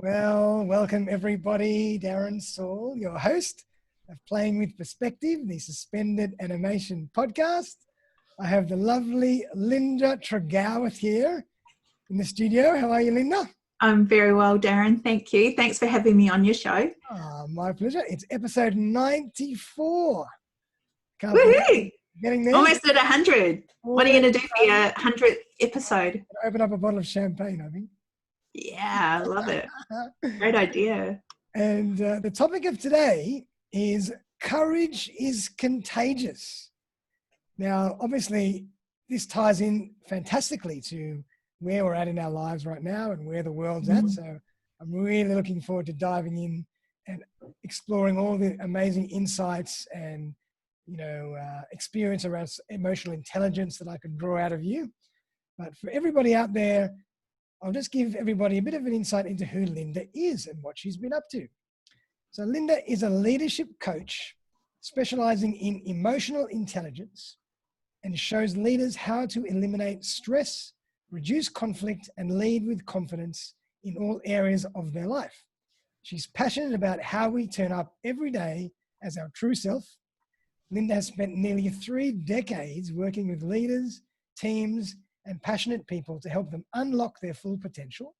Well, welcome everybody. Darren Saul, your host of Playing with Perspective, the suspended animation podcast. I have the lovely Lynda Tregoweth here in the studio. How are you, Lynda? I'm very well, Darren. Thank you. Thanks for having me on your show. My pleasure. It's episode 94. Can't believe Woohoo! getting there. Almost at 100. What are you going to do for your 100th episode? Open up a bottle of champagne, I think. Yeah, I love it. Great idea. And the topic of today is courage is contagious. Now, obviously, this ties in fantastically to where we're at in our lives right now and where the world's at. So I'm really looking forward to diving in and exploring all the amazing insights and, experience around emotional intelligence that I can draw out of you. But for everybody out there, I'll just give everybody a bit of an insight into who Lynda is and what she's been up to. So Lynda is a leadership coach specializing in emotional intelligence and shows leaders how to eliminate stress, reduce conflict, and lead with confidence in all areas of their life. She's passionate about how we turn up every day as our true self. Lynda has spent nearly 3 decades working with leaders, teams, and passionate people to help them unlock their full potential.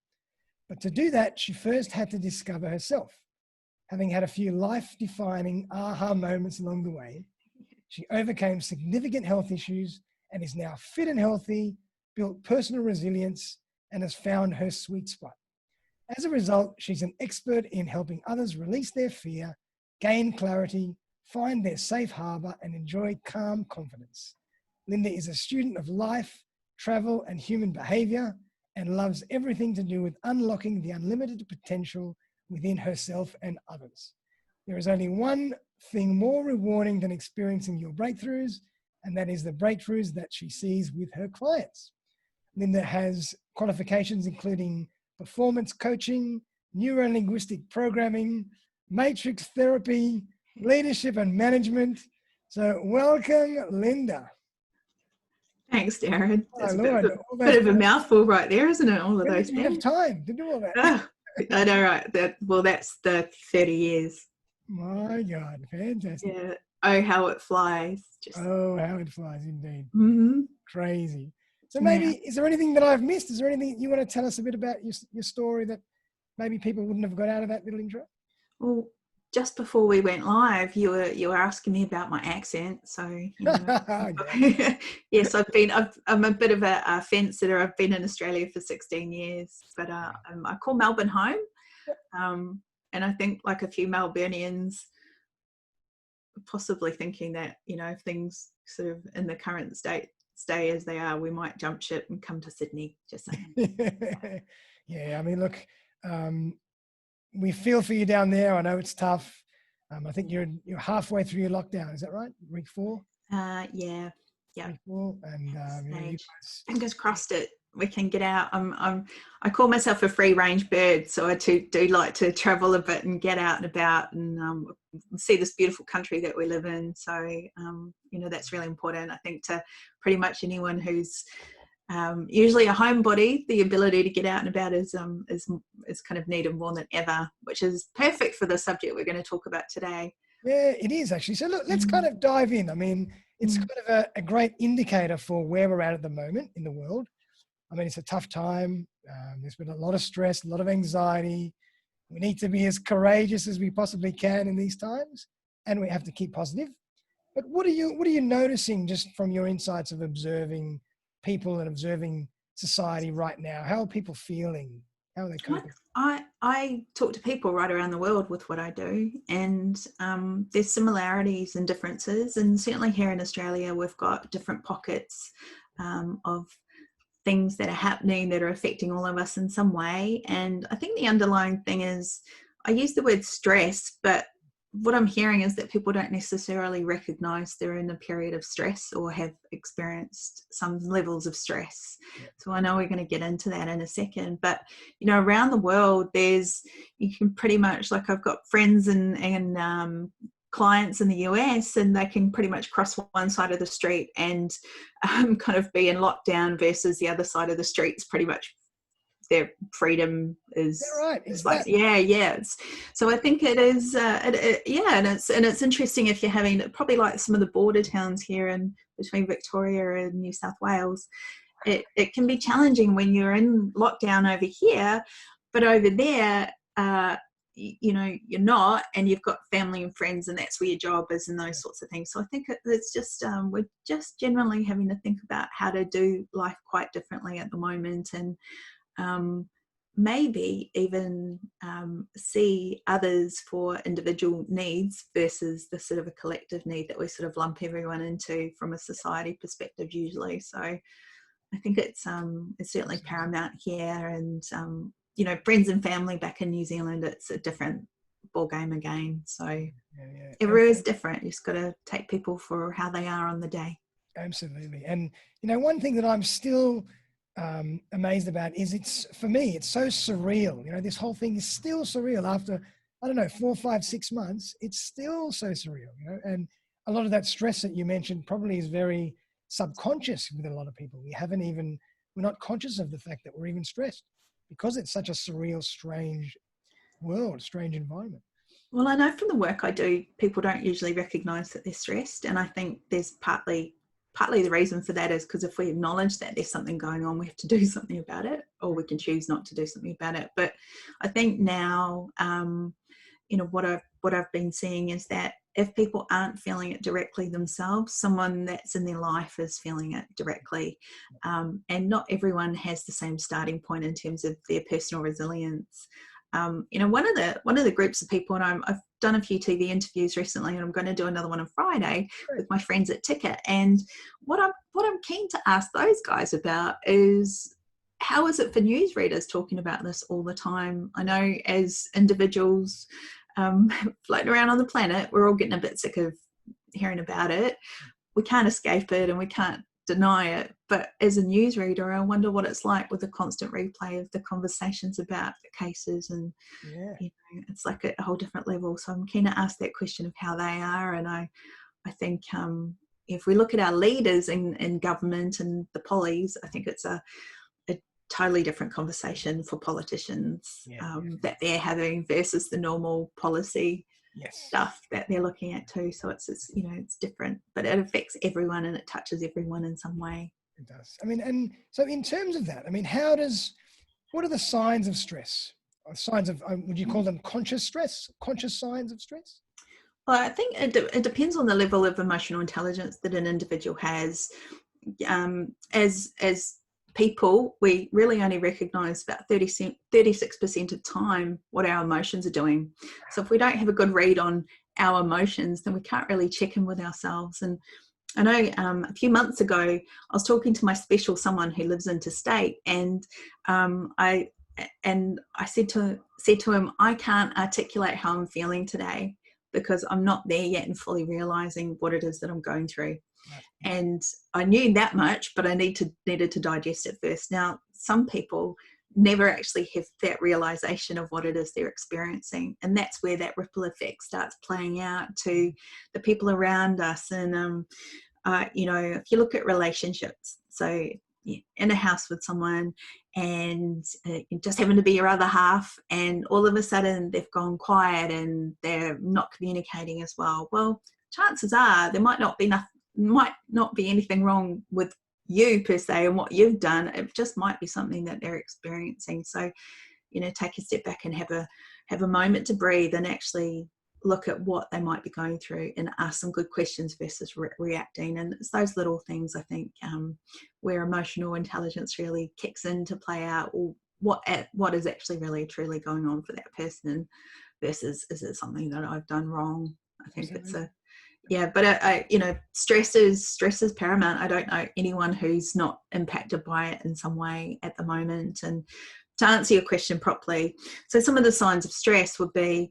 But to do that, she first had to discover herself. Having had a few life-defining aha moments along the way, she overcame significant health issues and is now fit and healthy, built personal resilience, and has found her sweet spot. As a result, she's an expert in helping others release their fear, gain clarity, find their safe harbor, and enjoy calm confidence. Lynda is a student of life, travel, and human behavior, and loves everything to do with unlocking the unlimited potential within herself and others. There is only one thing more rewarding than experiencing your breakthroughs, and that is the breakthroughs that she sees with her clients. Lynda has qualifications including performance coaching, neuro-linguistic programming, matrix therapy, leadership and management. So welcome, Lynda. Thanks, Darren. That's Oh, a bit of a mouthful right there, isn't it? All of those. You have time to do all that. I know, right? That's the 30 years. My God, fantastic. Yeah. Oh, how it flies. Oh, how it flies indeed. Mm-hmm. Crazy. So maybe, Is there anything that I've missed? Is there anything you want to tell us a bit about your story that maybe people wouldn't have got out of that little intro? Well, just before we went live, you were asking me about my accent. So, yes, I'm a bit of a fence sitter. I've been in Australia for 16 years, but I call Melbourne home. And I think like a few Melburnians possibly thinking that, if things sort of in the current state stay as they are, we might jump ship and come to Sydney, just saying. Yeah, I mean, look, we feel for you down there. I know it's tough. I think you're halfway through your lockdown. Is that right? Week 4? Yeah. Week 4, and fingers crossed we can get out. I call myself a free range bird, so I do like to travel a bit and get out and about and see this beautiful country that we live in. So that's really important, I think, to pretty much anyone who's usually a homebody. The ability to get out and about is kind of needed more than ever, which is perfect for the subject we're going to talk about today. Yeah, it is actually. So look, let's kind of dive in. I mean, it's kind of a great indicator for where we're at the moment in the world. I mean, it's a tough time. There's been a lot of stress, a lot of anxiety. We need to be as courageous as we possibly can in these times, and we have to keep positive. But what are you noticing just from your insights of observing people and observing society right now? How are people feeling? How are they coping? I talk to people right around the world with what I do, and there's similarities and differences. And certainly here in Australia, we've got different pockets of things that are happening that are affecting all of us in some way. And I think the underlying thing is, I use the word stress, but what I'm hearing is that people don't necessarily recognize they're in a period of stress or have experienced some levels of stress. So I know we're going to get into that in a second, but around the world, you can pretty much, like, I've got friends and clients in the US, and they can pretty much cross one side of the street and kind of be in lockdown versus the other side of the street's pretty much their freedom Yeah, right. is It's like, that. so I think it is, and it's interesting if you're having probably like some of the border towns here in between Victoria and New South Wales. It can be challenging when you're in lockdown over here, but over there, you're not, and you've got family and friends, and that's where your job is, and those sorts of things. So I think it's just we're just generally having to think about how to do life quite differently at the moment, and maybe even see others for individual needs versus the sort of a collective need that we sort of lump everyone into from a society perspective usually. So I think it's certainly paramount here, and friends and family back in New Zealand, it's a different ball game again. So everywhere is different. You just got to take people for how they are on the day. Absolutely. And one thing that I'm still amazed about is for me it's so surreal. This whole thing is still surreal after, I don't know, 4, 5, 6 months. It's still so surreal. And a lot of that stress that you mentioned probably is very subconscious with a lot of people. We're not conscious of the fact that we're even stressed because it's such a surreal, strange world, strange environment. Well, I know from the work I do, people don't usually recognize that they're stressed, and I think there's partly the reason for that is because if we acknowledge that there's something going on, we have to do something about it, or we can choose not to do something about it. But I think now, what I've been seeing is that if people aren't feeling it directly themselves, someone that's in their life is feeling it directly, and not everyone has the same starting point in terms of their personal resilience. One of the groups of people, and I've done a few TV interviews recently, and I'm going to do another one on Friday with my friends at Ticket. And what I'm keen to ask those guys about is, how is it for newsreaders talking about this all the time? I know as individuals floating around on the planet, we're all getting a bit sick of hearing about it. We can't escape it, and we can't deny it. But as a newsreader, I wonder what it's like with the constant replay of the conversations about the cases, and it's like a whole different level. So I'm keen to ask that question of how they are. And I think if we look at our leaders in government and the pollies, I think it's a totally different conversation for politicians that they're having versus the normal policy stuff that they're looking at too. So it's different, but it affects everyone and it touches everyone in some way. It does. I mean, and so in terms of that, I mean, what are the signs of stress? Signs of, would you call them conscious stress? Conscious signs of stress? Well, I think it depends on the level of emotional intelligence that an individual has. As people, we really only recognize about 36% of time what our emotions are doing. So if we don't have a good read on our emotions, then we can't really check in with ourselves. And I know a few months ago, I was talking to my special someone who lives interstate, and I said to him, I can't articulate how I'm feeling today because I'm not there yet and fully realizing what it is that I'm going through. And I knew that much, but I needed to digest it first. Now, some people never actually have that realization of what it is they're experiencing, and that's where that ripple effect starts playing out to the people around us. And if you look at relationships, so in a house with someone and just happen to be your other half, and all of a sudden they've gone quiet and they're not communicating as well, well, chances are there might not be anything wrong with you per se and what you've done. It just might be something that they're experiencing. So take a step back and have a moment to breathe and actually look at what they might be going through and ask some good questions versus reacting. And it's those little things, I think, where emotional intelligence really kicks in to play out, or what is actually really truly going on for that person versus, is it something that I've done wrong? I think Absolutely. But stress is paramount. I don't know anyone who's not impacted by it in some way at the moment. And to answer your question properly, so some of the signs of stress would be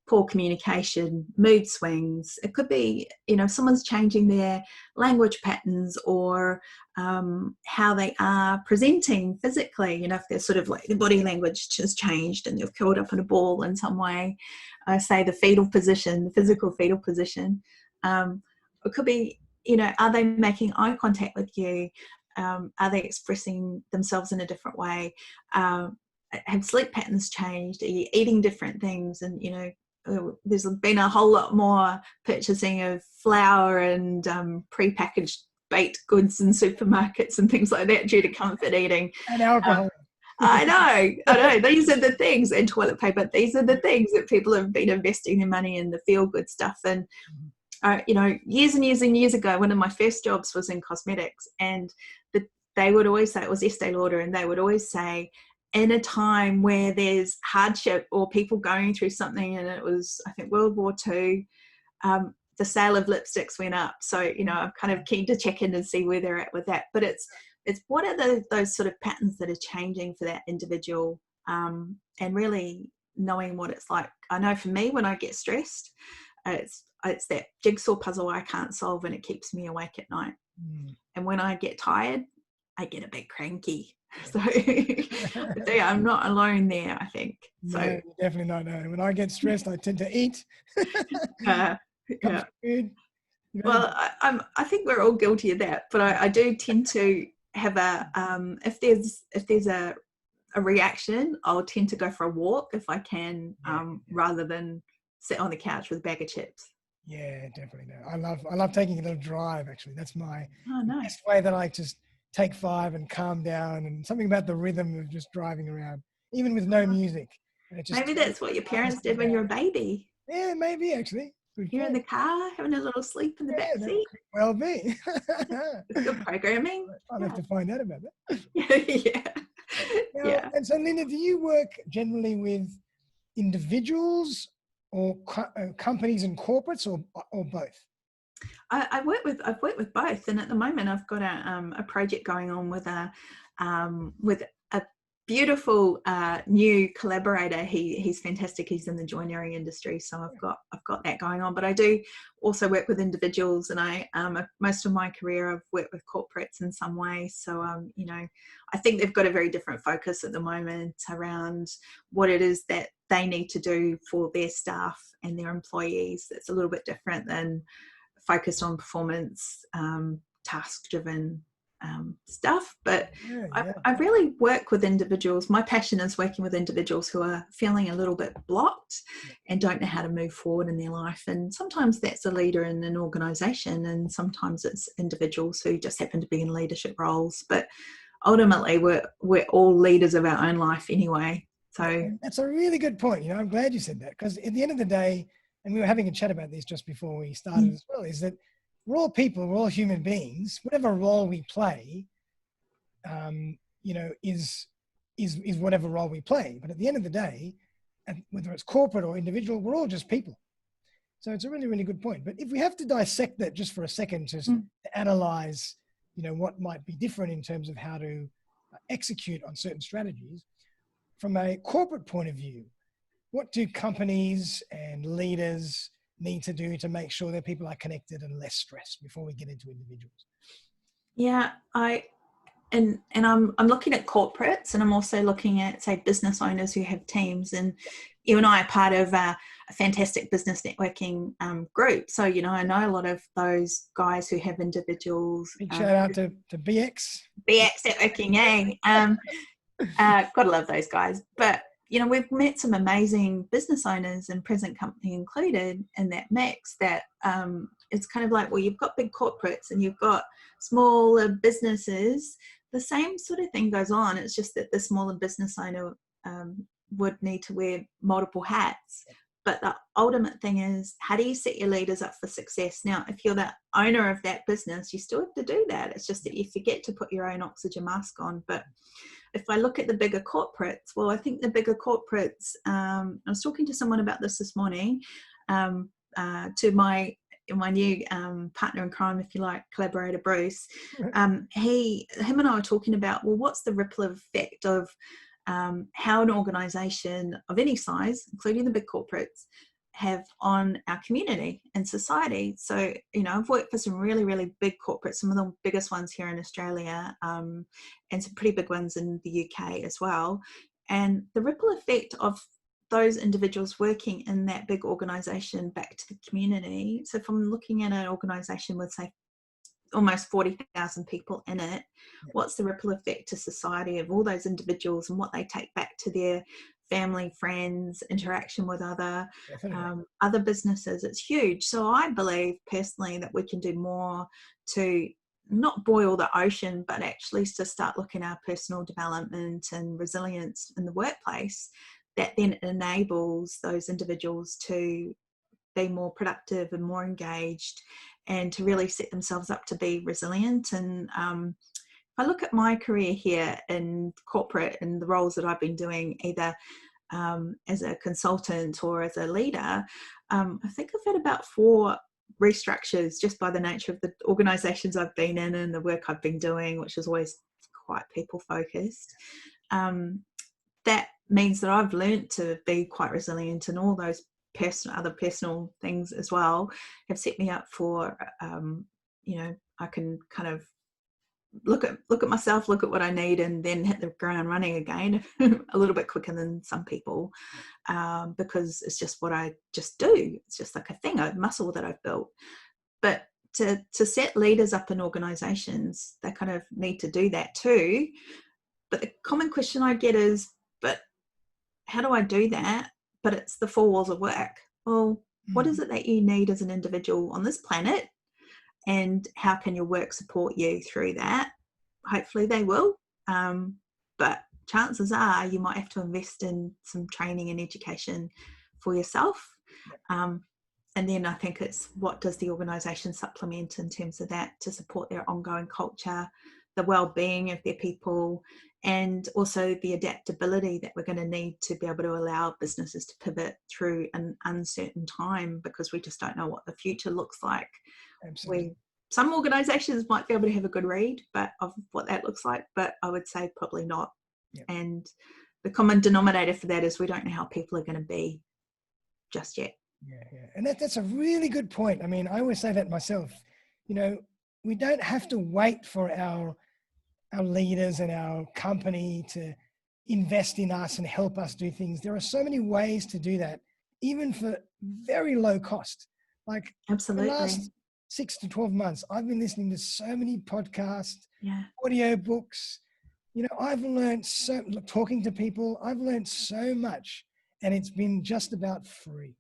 poor communication, mood swings. It could be, if someone's changing their language patterns or how they are presenting physically, if they're sort of like the body language has changed and they've curled up in a ball in some way, say the physical fetal position. It could be, are they making eye contact with you? Are they expressing themselves in a different way? have sleep patterns changed? Are you eating different things? And, you know, there's been a whole lot more purchasing of flour and prepackaged baked goods in supermarkets and things like that due to comfort eating. And alcohol. I know. These are the things, and toilet paper. These are the things that people have been investing their money in, the feel-good stuff. And you know, years and years and years ago, one of my first jobs was in cosmetics, and they would always say, it was Estee Lauder, and they would always say, in a time where there's hardship or people going through something, and it was, I think, World War II, the sale of lipsticks went up. So, you know, I'm kind of keen to check in and see where they're at with that. But it's what are those sort of patterns that are changing for that individual, and really knowing what it's like. I know for me, when I get stressed, it's that jigsaw puzzle I can't solve, and it keeps me awake at night. And when I get tired, I get a bit cranky. So yeah, I'm not alone there, I think. So no, definitely not. No. When I get stressed, I tend to eat. yeah. Food, you know. Well, I think we're all guilty of that, but I do tend to have if there's a reaction, I'll tend to go for a walk if I can, rather than sit on the couch with a bag of chips. Yeah, definitely. No, I love taking a little drive. Actually, that's my nice. best way that I just take 5 and calm down, and something about the rhythm of just driving around, even with no music. Maybe that's what your parents did when you were a baby. Yeah, maybe actually. You're in the car having a little sleep in the back seat. Well, be. It's good programming. I'll have to find out about that. Yeah. And so, Lynda, do you work generally with individuals or companies and corporates, or both? I've worked with both, and at the moment I've got a project going on with a beautiful new collaborator. He's fantastic. He's in the joinery industry, so I've got that going on. But I do also work with individuals, and I most of my career I've worked with corporates in some way. So you know, I think they've got a very different focus at the moment around what it is that they need to do for their staff and their employees. That's a little bit different than focused on performance, task-driven stuff. But I really work with individuals. My passion is working with individuals who are feeling a little bit blocked and don't know how to move forward in their life. And sometimes that's a leader in an organization, and sometimes it's individuals who just happen to be in leadership roles. But ultimately, we're all leaders of our own life anyway. So that's a really good point. You know, I'm glad you said that, because at the end of the day, and we were having a chat about this just before we started as well, is that we're all people, we're all human beings. Whatever role we play, you know, is whatever role we play. But at the end of the day, and whether it's corporate or individual, we're all just people. So it's a really, really good point. But if we have to dissect that just for a second, to analyze, you know, what might be different in terms of how to execute on certain strategies, from a corporate point of view, what do companies and leaders need to do to make sure that people are connected and less stressed, before we get into individuals? Yeah, I'm looking at corporates, and I'm also looking at, say, business owners who have teams. And you and I are part of a fantastic business networking group. So, you know, I know a lot of those guys who have individuals. Big shout out to BX. BX networking, gotta love those guys. But you know, we've met some amazing business owners, and present company included, in that mix. That it's kind of like, well, you've got big corporates and you've got smaller businesses. The same sort of thing goes on. It's just that the smaller business owner would need to wear multiple hats. But the ultimate thing is, how do you set your leaders up for success? Now, if you're the owner of that business, you still have to do that. It's just that you forget to put your own oxygen mask on. But if I look at the bigger corporates, well, I think the bigger corporates, I was talking to someone about this morning, to my new partner in crime, if you like, collaborator, Bruce. Him and I were talking about, well, what's the ripple effect of how an organisation of any size, including the big corporates, have on our community and society. So, you know, I've worked for some really, really big corporates, some of the biggest ones here in Australia, and some pretty big ones in the UK as well. And the ripple effect of those individuals working in that big organisation back to the community. So if I'm looking at an organisation with, say, almost 40,000 people in it, what's the ripple effect to society of all those individuals and what they take back to their family, friends, interaction with other businesses? It's huge. So I believe personally that we can do more to not boil the ocean, but actually to start looking at our personal development and resilience in the workplace. That then enables those individuals to be more productive and more engaged, and to really set themselves up to be resilient. And if I look at my career here in corporate and the roles that I've been doing, either as a consultant or as a leader, I think I've had about 4 restructures just by the nature of the organizations I've been in and the work I've been doing, which is always quite people focused. That means that I've learned to be quite resilient, and all those other personal things as well have set me up for, I can kind of look at myself, look at what I need, and then hit the ground running again a little bit quicker than some people, because it's just what I just do. It's just like a thing, a muscle that I've built. But to set leaders up in organizations, they kind of need to do that too. But the common question I get is, but how do I do that? But it's the 4 walls of work. Well, what is it that you need as an individual on this planet? And how can your work support you through that? Hopefully they will. But chances are you might have to invest in some training and education for yourself. And then I think it's, what does the organisation supplement in terms of that to support their ongoing culture, the well-being of their people, and also the adaptability that we're going to need to be able to allow businesses to pivot through an uncertain time, because we just don't know what the future looks like. Absolutely. Some organizations might be able to have a good read of what that looks like, but I would say probably not. Yep. And the common denominator for that is we don't know how people are going to be just yet. Yeah. And that's a really good point. I mean, I always say that myself. We don't have to wait for our leaders and our company to invest in us and help us do things. There are so many ways to do that, even for very low cost. Like Absolutely. the last 6 to 12 months, I've been listening to so many podcasts, yeah, audio books. I've learned talking to people, I've learned so much, and it's been just about free.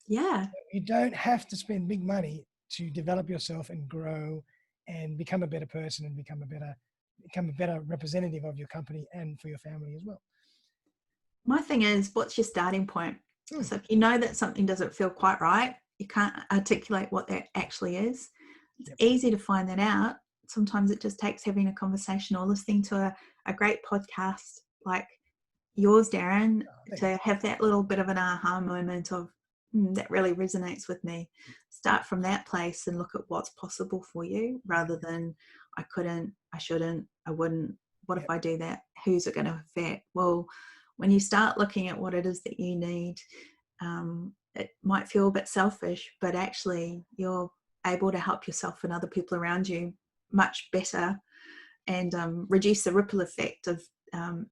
Yeah. You don't have to spend big money to develop yourself and grow and become a better person and become a better representative of your company and for your family as well. My thing is, what's your starting point? So if you know that something doesn't feel quite right, you can't articulate what that actually is. It's easy to find that out. Sometimes it just takes having a conversation or listening to a great podcast like yours, Darren, to have that little bit of an aha moment of, that really resonates with me. Start from that place and look at what's possible for you, rather than I couldn't, I shouldn't, I wouldn't. What if I do that? Who's it going to affect? Well, when you start looking at what it is that you need, it might feel a bit selfish, but actually you're able to help yourself and other people around you much better, and reduce the ripple effect of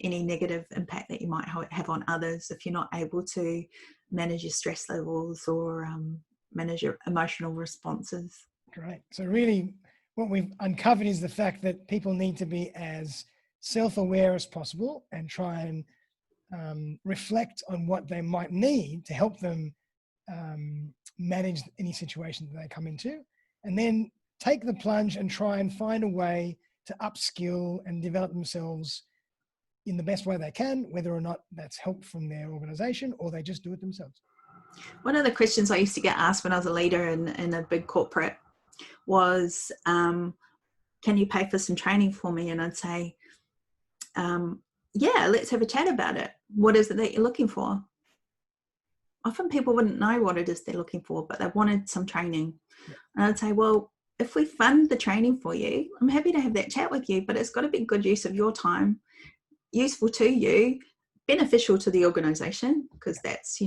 any negative impact that you might have on others if you're not able to manage your stress levels or manage your emotional responses. Great. So really what we've uncovered is the fact that people need to be as self-aware as possible and try and reflect on what they might need to help them manage any situation that they come into, and then take the plunge and try and find a way to upskill and develop themselves in the best way they can, whether or not that's help from their organization or they just do it themselves. One of the questions I used to get asked when I was a leader in a big corporate was, can you pay for some training for me? And I'd say, yeah, let's have a chat about it. What is it that you're looking for? Often people wouldn't know what it is they're looking for, but they wanted some training. Yeah. And I'd say, well, if we fund the training for you, I'm happy to have that chat with you, but it's got to be good use of your time, useful to you, beneficial to the organization, because that's,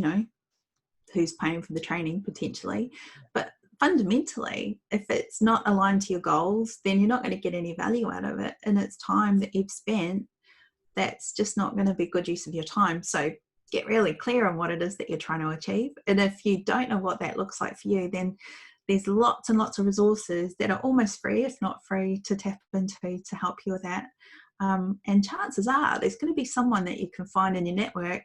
who's paying for the training potentially. But fundamentally, if it's not aligned to your goals, then you're not going to get any value out of it. And it's time that you've spent that's just not going to be good use of your time. So get really clear on what it is that you're trying to achieve. And if you don't know what that looks like for you, then there's lots and lots of resources that are almost free, if not free, to tap into to help you with that. And chances are there's going to be someone that you can find in your network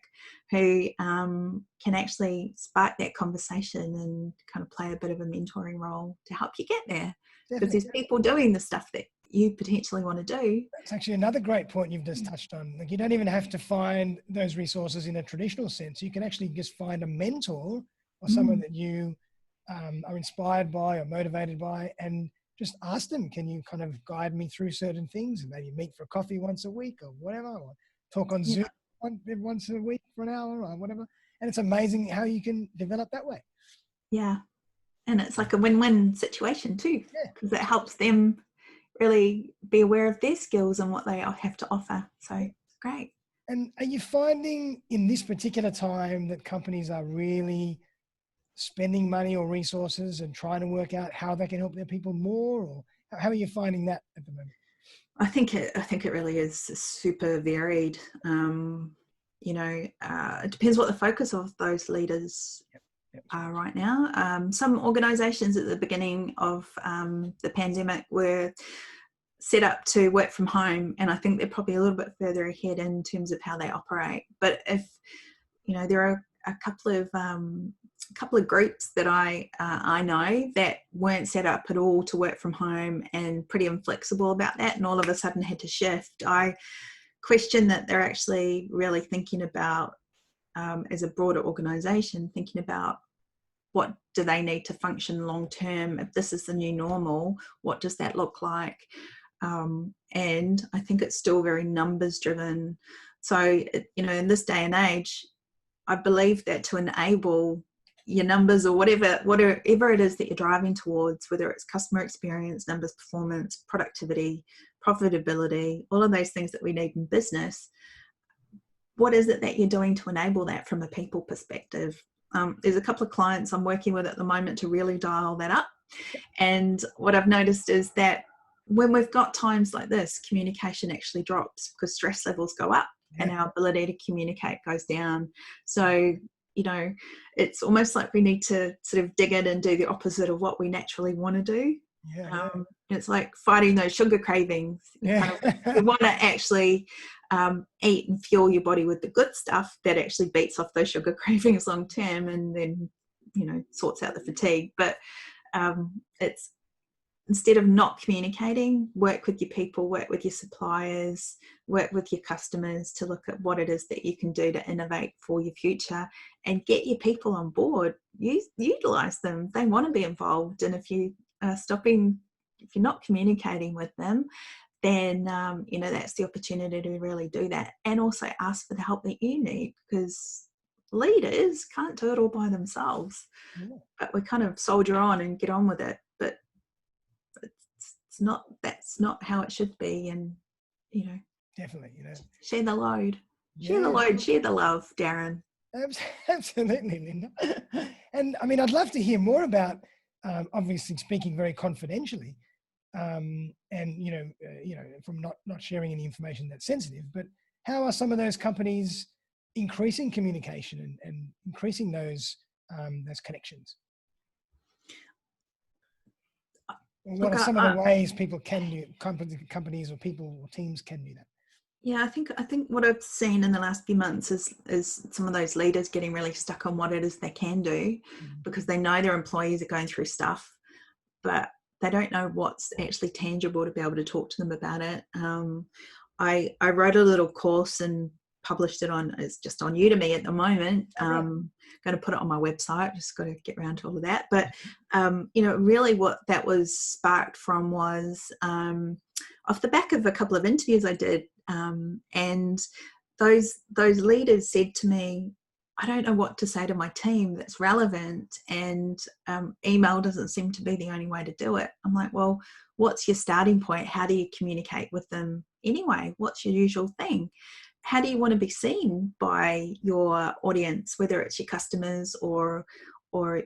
who can actually spark that conversation and kind of play a bit of a mentoring role to help you get there. Because there's people doing the stuff that you potentially want to do. That's actually another great point you've just touched on. Like, you don't even have to find those resources in a traditional sense. You can actually just find a mentor or someone that you are inspired by or motivated by, and just ask them, can you kind of guide me through certain things, and maybe meet for a coffee once a week or whatever, or talk on Zoom once a week for an hour or whatever. And it's amazing how you can develop that way. Yeah. And it's like a win-win situation too, because it helps them really be aware of their skills and what they have to offer. So it's great. And are you finding in this particular time that companies are really spending money or resources and trying to work out how they can help their people more, or how are you finding that at the moment? I think it really is super varied. It depends what the focus of those leaders are right now. Some organizations at the beginning of the pandemic were set up to work from home, and I think they're probably a little bit further ahead in terms of how they operate. But if there are a couple of groups that I know that weren't set up at all to work from home and pretty inflexible about that, and all of a sudden had to shift. I question that they're actually really thinking about, as a broader organization, thinking about what do they need to function long term. If this is the new normal, what does that look like? And I think it's still very numbers driven. So, in this day and age, I believe that to enable your numbers or whatever it is that you're driving towards, whether it's customer experience, numbers, performance, productivity, profitability, all of those things that we need in business, what is it that you're doing to enable that from a people perspective? There's a couple of clients I'm working with at the moment to really dial that up. And what I've noticed is that when we've got times like this, communication actually drops because stress levels go up and our ability to communicate goes down. So, it's almost like we need to sort of dig in and do the opposite of what we naturally want to do. It's like fighting those sugar cravings. You want to actually eat and fuel your body with the good stuff that actually beats off those sugar cravings long term, and then sorts out the fatigue. But it's, instead of not communicating, work with your people, work with your suppliers, work with your customers to look at what it is that you can do to innovate for your future, and get your people on board. Utilize them. They want to be involved. And if you are if you're not communicating with them, then that's the opportunity to really do that, and also ask for the help that you need, because leaders can't do it all by themselves. But we kind of soldier on and get on with it. But that's not how it should be. And definitely, share the load, share the love, Darren. Absolutely, Lynda. And I mean, I'd love to hear more about, obviously speaking very confidentially, and from not sharing any information that's sensitive, but how are some of those companies increasing communication and increasing those connections? What are some of the ways people can do, companies or people or teams can do that? Yeah, I think what I've seen in the last few months is some of those leaders getting really stuck on what it is they can do, because they know their employees are going through stuff, but they don't know what's actually tangible to be able to talk to them about it. I wrote a little course and published it it's just on Udemy at the moment. Going to put it on my website, just got to get around to all of that. But really what that was sparked from was off the back of a couple of interviews I did, and those leaders said to me, I don't know what to say to my team that's relevant, and email doesn't seem to be the only way to do it. I'm like, well, what's your starting point? How do you communicate with them anyway? What's your usual thing? How do you want to be seen by your audience, whether it's your customers or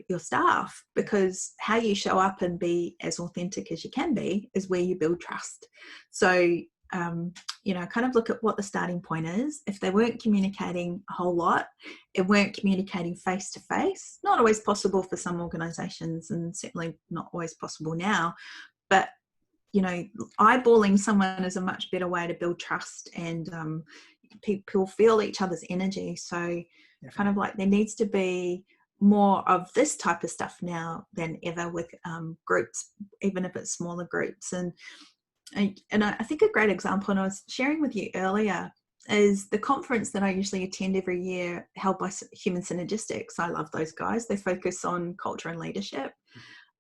your staff? Because how you show up and be as authentic as you can be is where you build trust. So kind of look at what the starting point is. If they weren't communicating a whole lot, it weren't communicating face to face, not always possible for some organizations, and certainly not always possible now, but eyeballing someone is a much better way to build trust, and people feel each other's energy. So kind of like there needs to be more of this type of stuff now than ever with groups, even if it's smaller groups. And I think a great example, and I was sharing with you earlier, is the conference that I usually attend every year held by Human Synergistics. I love those guys. They focus on culture and leadership.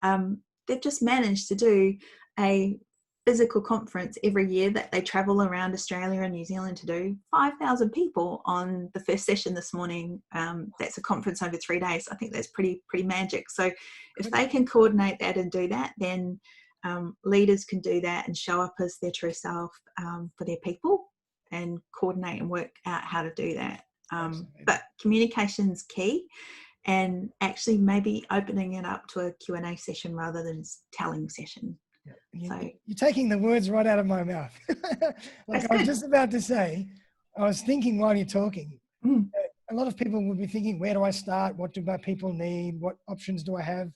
They've just managed to do a physical conference every year that they travel around Australia and New Zealand to do. 5,000 people on the first session this morning. That's a conference over 3 days. I think that's pretty magic. So if they can coordinate that and do that, then leaders can do that and show up as their true self for their people and coordinate and work out how to do that. But communication's key, and actually maybe opening it up to a Q&A session rather than telling session. Yeah. You're taking the words right out of my mouth. Like I was just about to say, I was thinking while you're talking, a lot of people would be thinking, where do I start? What do my people need? What options do I have?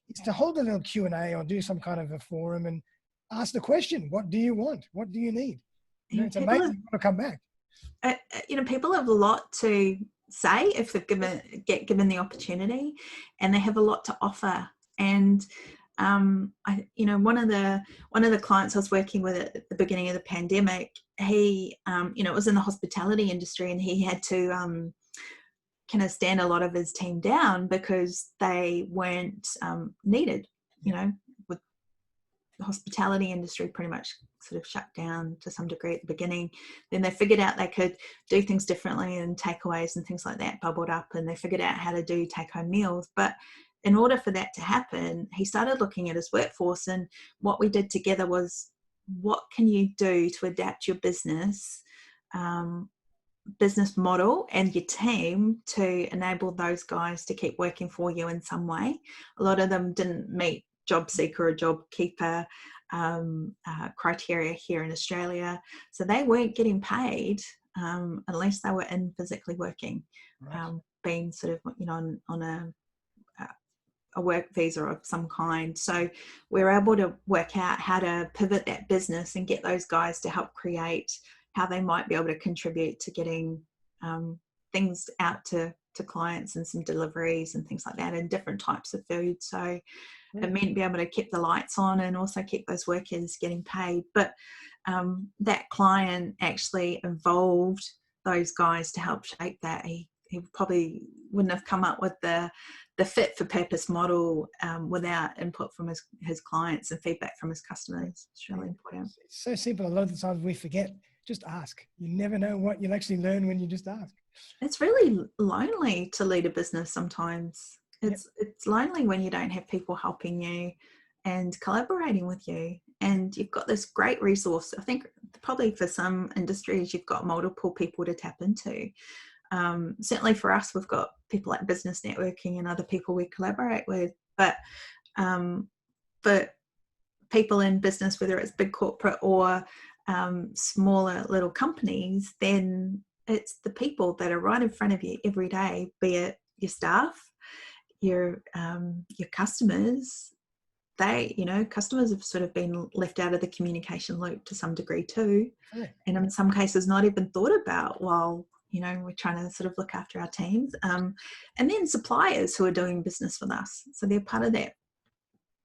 It's to hold a little Q&A or do some kind of a forum and ask the question, what do you want? What do you need? It's amazing to come back. People have a lot to say if they get given the opportunity, and they have a lot to offer. And one of the clients I was working with at the beginning of the pandemic, he was in the hospitality industry, and he had to kind of stand a lot of his team down because they weren't needed. With the hospitality industry pretty much sort of shut down to some degree at the beginning. Then they figured out they could do things differently, and takeaways and things like that bubbled up, and they figured out how to do take-home meals. But in order for that to happen, he started looking at his workforce, and what we did together was, what can you do to adapt your business model and your team to enable those guys to keep working for you in some way. A lot of them didn't meet job seeker or job keeper criteria here in Australia, so they weren't getting paid unless they were in physically working, being sort of on a work visa of some kind. So we're able to work out how to pivot that business and get those guys to help create how they might be able to contribute to getting things out to clients, and some deliveries and things like that, and different types of food. So it meant be able to keep the lights on and also keep those workers getting paid. But that client actually involved those guys to help shape that. He probably wouldn't have come up with the fit for purpose model without input from his clients and feedback from his customers. It's really important. It's so simple. A lot of the times we forget. Just ask. You never know what you'll actually learn when you just ask. It's really lonely to lead a business sometimes. It's lonely when you don't have people helping you and collaborating with you. And you've got this great resource. I think probably for some industries, you've got multiple people to tap into. Certainly for us, we've got people like business networking and other people we collaborate with. But for people in business, whether it's big corporate or smaller little companies, then it's the people that are right in front of you every day, be it your staff, your customers. Customers have sort of been left out of the communication loop to some degree too, and in some cases not even thought about while we're trying to sort of look after our teams. And then suppliers who are doing business with us, so they're part of that,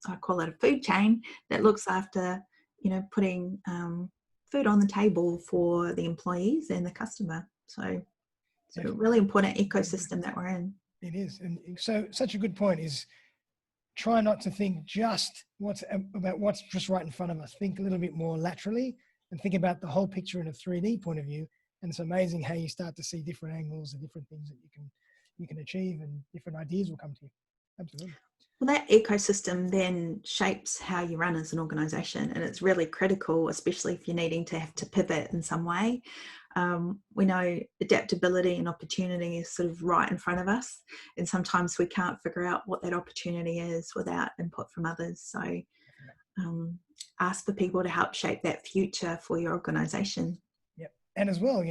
I call it a food chain, that looks after putting food on the table for the employees and the customer. So it's a really important ecosystem that we're in. It is. And so such a good point is, try not to think just about what's just right in front of us. Think a little bit more laterally and think about the whole picture in a 3D point of view. And it's amazing how you start to see different angles and different things that you can achieve, and different ideas will come to you. Absolutely. Well, that ecosystem then shapes how you run as an organisation, and it's really critical, especially if you're needing to have to pivot in some way. We know adaptability and opportunity is sort of right in front of us, and sometimes we can't figure out what that opportunity is without input from others. So ask for people to help shape that future for your organization. Yep. And as well,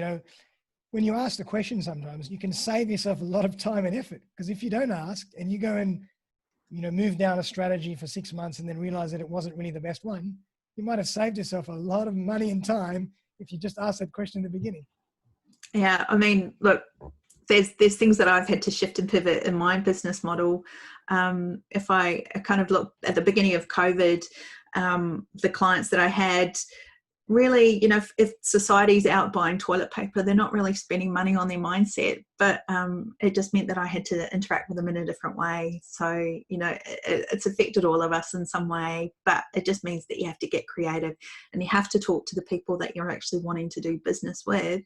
when you ask the question, sometimes you can save yourself a lot of time and effort, because if you don't ask and you go and, move down a strategy for 6 months and then realize that it wasn't really the best one, you might have saved yourself a lot of money and time if you just asked that question in the beginning. Yeah. I mean, look, there's things that I've had to shift and pivot in my business model. If I kind of look at the beginning of COVID, the clients that I had, really, if society's out buying toilet paper, they're not really spending money on their mindset, but it just meant that I had to interact with them in a different way. So, it's affected all of us in some way, but it just means that you have to get creative and you have to talk to the people that you're actually wanting to do business with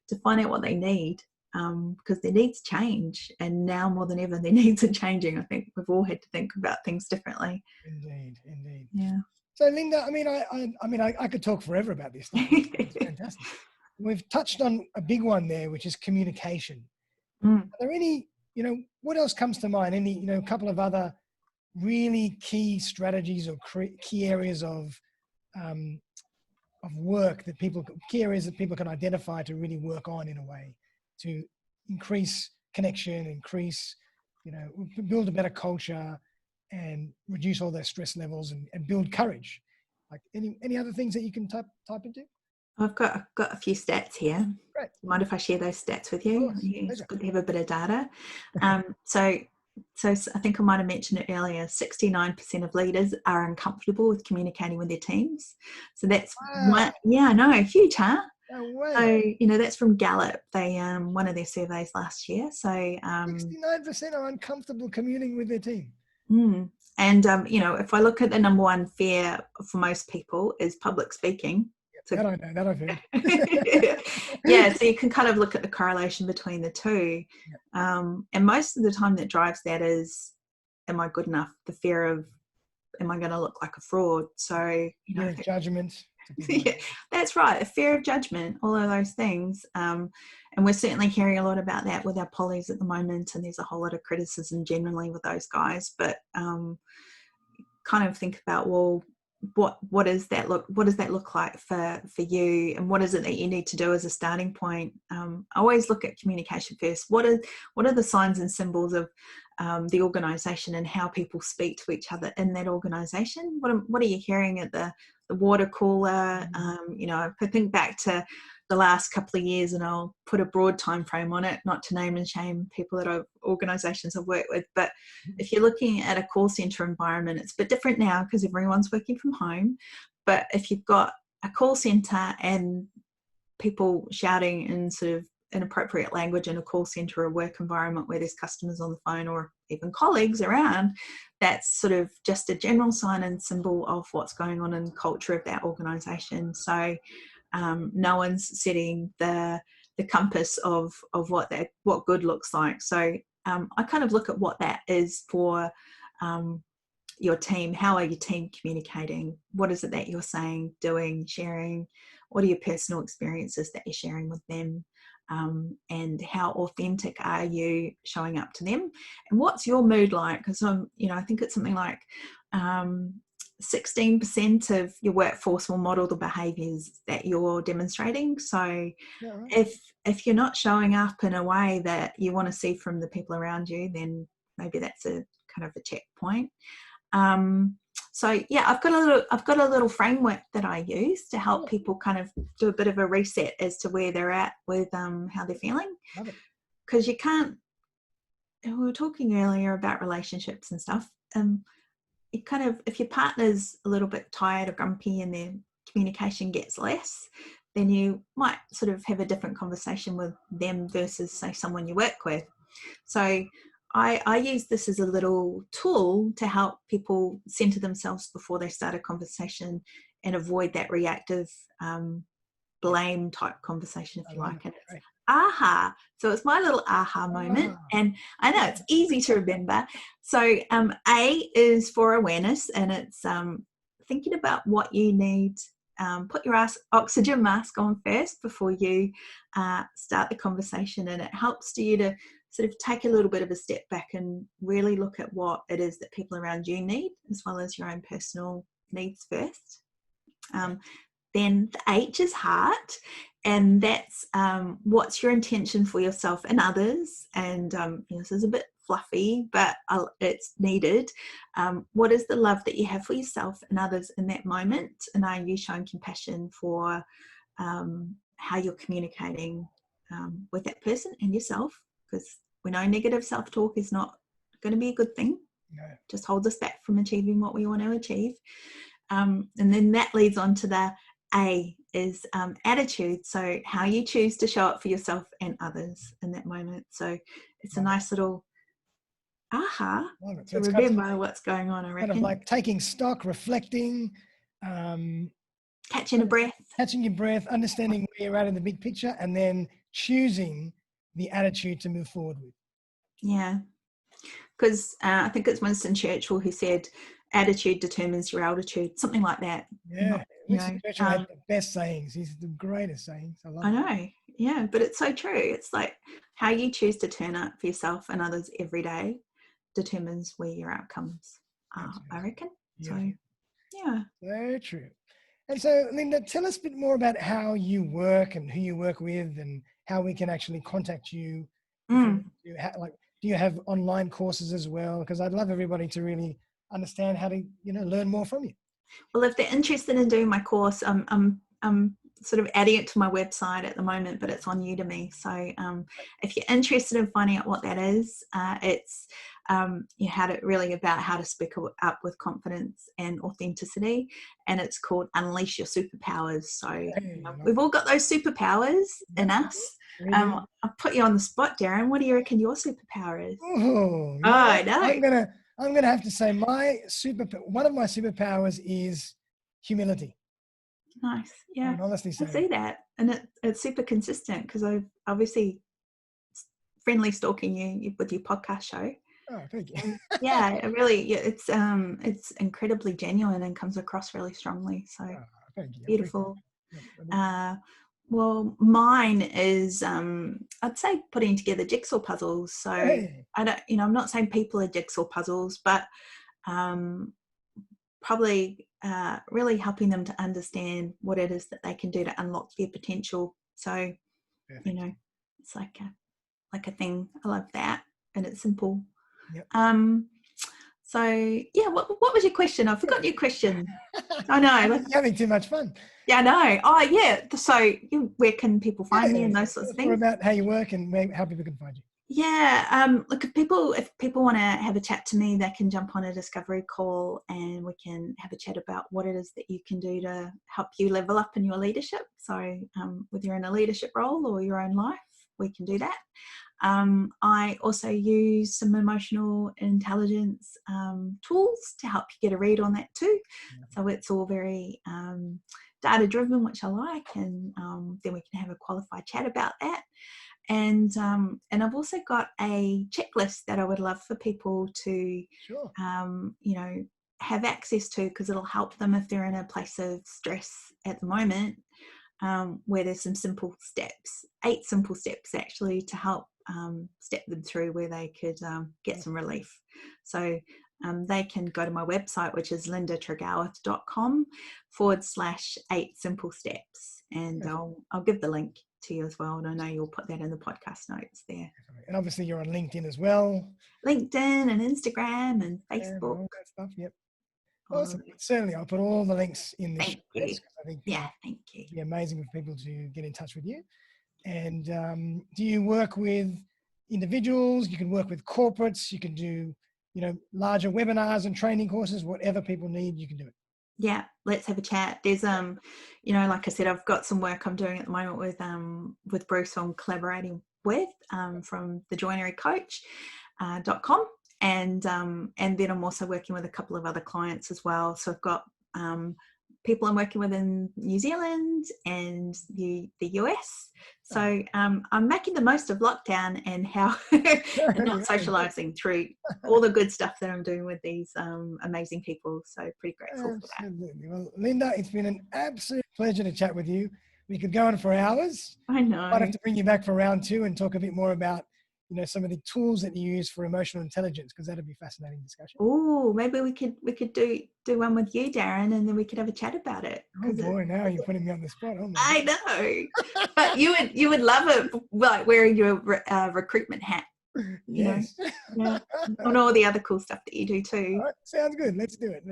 to find out what they need, because their needs change, and now more than ever their needs are changing. I think we've all had to think about things differently. Indeed. Yeah. So Lynda, I could talk forever about this stuff. It's fantastic. We've touched on a big one there, which is communication. Are there any, what else comes to mind? Any, a couple of other really key strategies or key areas of work that key areas that people can identify to really work on in a way to increase connection, build a better culture, and reduce all their stress levels and build courage? Like any other things that you can type into? I've got a few stats here. Great. Mind if I share those stats with you? It's good to have a bit of data. So I think I might have mentioned it earlier. 69% of leaders are uncomfortable with communicating with their teams. So that's huge, huh? No way. So that's from Gallup. They one of their surveys last year. So 69% are uncomfortable communing with their team. And if I look at the number one fear for most people is public speaking. So, that I've heard. Yeah, so you can kind of look at the correlation between the two. And most of the time that drives that is, am I good enough? The fear of, am I going to look like a fraud? So, fear of judgment. Yeah, that's right. A fear of judgment, all of those things. And we're certainly hearing a lot about that with our pollies at the moment. And there's a whole lot of criticism generally with those guys. But kind of think about, well, what does that look like for you, and what is it that you need to do as a starting point? I always look at communication first. What are the signs and symbols of the organization and how people speak to each other in that organization? What are you hearing at the water cooler? If I think back to the last couple of years, and I'll put a broad time frame on it, not to name and shame people organizations I've worked with, but if you're looking at a call center environment, it's a bit different now because everyone's working from home. But if you've got a call center and people shouting in sort of inappropriate language in a call center or a work environment where there's customers on the phone or even colleagues around, that's sort of just a general sign and symbol of what's going on in the culture of that organization. So no one's setting the compass of what good looks like. So I kind of look at what that is for your team. How are your team communicating? What is it that you're saying, doing, sharing? What are your personal experiences that you're sharing with them? And how authentic are you showing up to them? And what's your mood like? Because I think it's something like 16% of your workforce will model the behaviours that you're demonstrating. So if you're not showing up in a way that you want to see from the people around you, then maybe that's a kind of a checkpoint. So yeah, I've got a little framework that I use to help people kind of do a bit of a reset as to where they're at with how they're feeling. Because you can't. We were talking earlier about relationships and stuff. It kind of, if your partner's a little bit tired or grumpy and their communication gets less, then you might sort of have a different conversation with them versus, say, someone you work with. So I use this as a little tool to help people center themselves before they start a conversation and avoid that reactive blame type conversation, if you like. And it's aha. So it's my little aha moment. And I know it's easy to remember. So A is for awareness, and it's thinking about what you need. Put your oxygen mask on first before you start the conversation, and it helps you to sort of take a little bit of a step back and really look at what it is that people around you need, as well as your own personal needs first. Then the H is heart, and that's what's your intention for yourself and others. And this is a bit fluffy, but it's needed. What is the love that you have for yourself and others in that moment? And are you showing compassion for how you're communicating with that person and yourself? Because we know negative self-talk is not going to be a good thing. No. Just holds us back from achieving what we want to achieve. And then that leads on to the A is attitude. So how you choose to show up for yourself and others in that moment. So it's a nice little aha to remember what's going on, I reckon. Kind of like taking stock, reflecting, catching a breath. Catching your breath, understanding where you're at in the big picture, and then choosing the attitude to move forward with. Yeah. Because I think it's Winston Churchill who said, attitude determines your altitude, something like that. Yeah, Winston Churchill had the best sayings. He's the greatest sayings. I know, yeah, but it's so true. It's like how you choose to turn up for yourself and others every day determines where your outcomes are, I reckon. Yeah. So, yeah. Very true. And so, Lynda, tell us a bit more about how you work and who you work with and how we can actually contact you. Do you have online courses as well? Because I'd love everybody to really understand how to, learn more from you. Well, if they're interested in doing my course, I'm sort of adding it to my website at the moment, but it's on Udemy. So if you're interested in finding out what that is, it's how to speak up with confidence and authenticity, and it's called Unleash Your Superpowers. So we've all got those superpowers in us. I'll put you on the spot, Darren. What do you reckon your superpower is? Oh, I know. I'm gonna have to say one of my superpowers is humility. Nice, yeah. I would honestly say I see that, and it's super consistent because I've obviously friendly stalking you with your podcast show. Oh, thank you. Yeah, it's incredibly genuine and comes across really strongly. So thank you. Beautiful. Well, mine is I'd say putting together jigsaw puzzles. So I'm not saying people are jigsaw puzzles, but probably really helping them to understand what it is that they can do to unlock their potential. So it's like a thing. I love that, and it's simple. Yep. So yeah, what was your question? I forgot your question. I know. You're having too much fun. Yeah, I know. Oh, yeah. So where can people find me and those sorts of things? More about how you work and how people can find you. Yeah. Look, if people want to have a chat to me, they can jump on a discovery call and we can have a chat about what it is that you can do to help you level up in your leadership. So whether you're in a leadership role or your own life, we can do that. I also use some emotional intelligence tools to help you get a read on that too. So it's all very data driven, which I like, and then we can have a qualified chat about that. And I've also got a checklist that I would love for people to have access to, because it'll help them if they're in a place of stress at the moment, where there's some simple steps, 8 simple steps actually, to help step them through where they could get some relief. So they can go to my website, which is lindatregoweth.com/8 simple steps, and I'll give the link to you as well, and I know you'll put that in the podcast notes there. And obviously you're on LinkedIn as well. LinkedIn and Instagram and Facebook. All that stuff. Yep. Awesome. Certainly, I'll put all the links in the show notes. I think thank you. It'd be amazing for people to get in touch with you. And do you work with individuals? You can work with corporates. You can do, larger webinars and training courses. Whatever people need, you can do it. Yeah, let's have a chat. There's like I said, I've got some work I'm doing at the moment with Bruce on collaborating with from thejoinerycoach.com. And then I'm also working with a couple of other clients as well. So I've got people I'm working with in New Zealand and the US. So I'm making the most of lockdown and how and not socializing through all the good stuff that I'm doing with these amazing people. So pretty grateful for that. Well, Lynda, it's been an absolute pleasure to chat with you. We could go on for hours. I know. I'd have to bring you back for round 2 and talk a bit more about some of the tools that you use for emotional intelligence, because that'd be a fascinating discussion. Oh, maybe we could do one with you, Darren, and then we could have a chat about it. Oh boy, now you're putting me on the spot. Oh my I know, but you would love it, like wearing your recruitment hat. Yes. Yeah, and all the other cool stuff that you do too. All right, sounds good. Let's do it.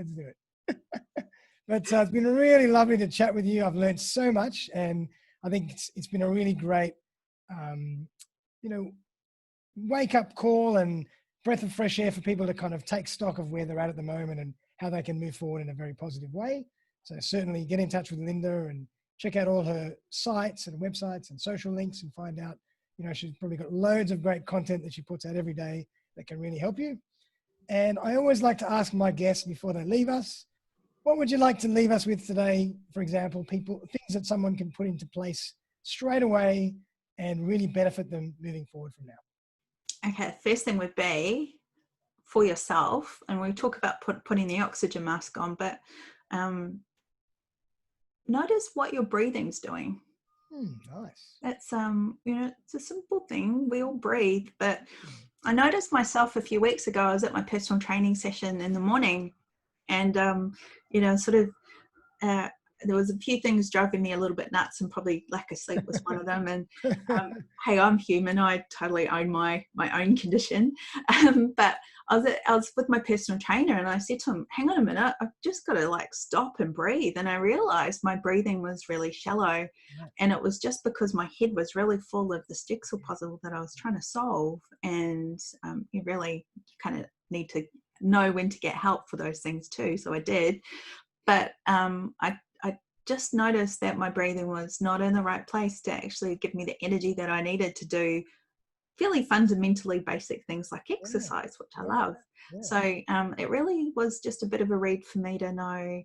But it's been really lovely to chat with you. I've learned so much, and I think it's been a really great, wake up call and breath of fresh air for people to kind of take stock of where they're at the moment and how they can move forward in a very positive way. So certainly get in touch with Lynda and check out all her sites and websites and social links and find out, she's probably got loads of great content that she puts out every day that can really help you. And I always like to ask my guests before they leave us, what would you like to leave us with today? For example, things that someone can put into place straight away and really benefit them moving forward from now. Okay, first thing would be for yourself, and we talk about putting the oxygen mask on, but notice what your breathing's doing. Nice. That's it's a simple thing. We all breathe, but I noticed myself a few weeks ago. I was at my personal training session in the morning, and there was a few things driving me a little bit nuts, and probably lack of sleep was one of them. And hey, I'm human. I totally own my own condition. But I was with my personal trainer, and I said to him, hang on a minute, I've just got to stop and breathe. And I realized my breathing was really shallow, and it was just because my head was really full of this jigsaw puzzle that I was trying to solve. And you kind of need to know when to get help for those things too. So I did. But I just noticed that my breathing was not in the right place to actually give me the energy that I needed to do fairly fundamentally basic things like exercise, which I love. Yeah. So it really was just a bit of a read for me to know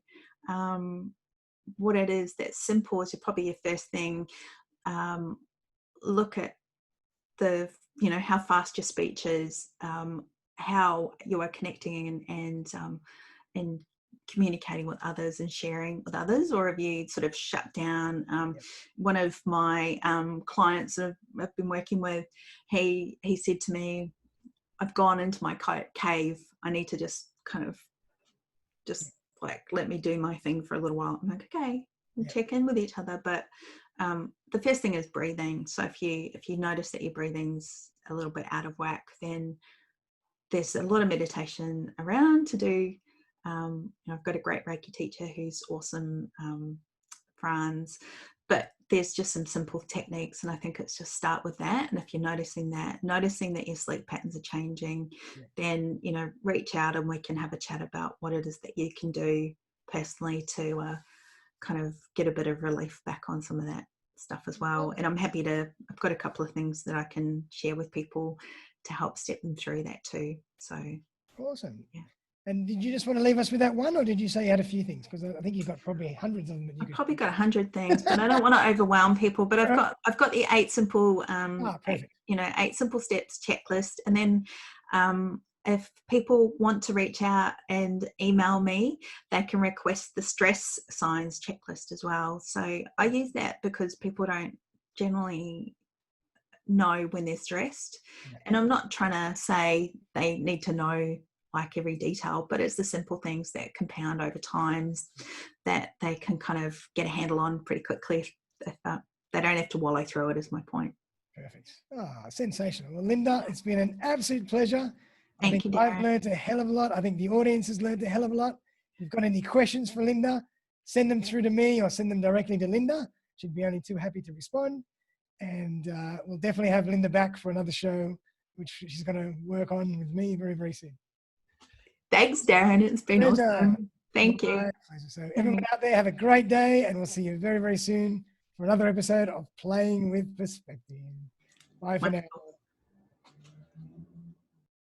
what it is that's simple is probably your first thing. Look at how fast your speech is, how you are connecting and communicating with others and sharing with others, or have you sort of shut down? One of my clients that I've been working with, he said to me, I've gone into my cave. I need to just let me do my thing for a little while. I'm like, okay, we'll check in with each other. But the first thing is breathing. So if you notice that your breathing's a little bit out of whack, then there's a lot of meditation around to do. I've got a great Reiki teacher who's awesome, Franz, but there's just some simple techniques, and I think it's just start with that. And if you're noticing that your sleep patterns are changing, then reach out and we can have a chat about what it is that you can do personally to kind of get a bit of relief back on some of that stuff as well. And I've got a couple of things that I can share with people to help step them through that too. So awesome. Yeah. And did you just want to leave us with that one, or did you say you had a few things? Because I think you've got probably hundreds of them. I've probably got 100 things, but I don't want to overwhelm people. But I've got the 8 simple, 8 simple steps checklist. And then if people want to reach out and email me, they can request the stress signs checklist as well. So I use that because people don't generally know when they're stressed, and I'm not trying to say they need to know every detail, but it's the simple things that compound over time that they can kind of get a handle on pretty quickly if they don't have to wallow through it, is my point. Perfect. Sensational. Well, Lynda, it's been an absolute pleasure. Thank you, Darren. I've learned a hell of a lot. I think the audience has learned a hell of a lot. If you've got any questions for Lynda, send them through to me or send them directly to Lynda. She'd be only too happy to respond. And we'll definitely have Lynda back for another show, which she's going to work on with me very, very soon. Thanks, Darren. It's been awesome. Thank you. So everyone out there, have a great day, and we'll see you very, very soon for another episode of Playing with Perspective. Bye for now.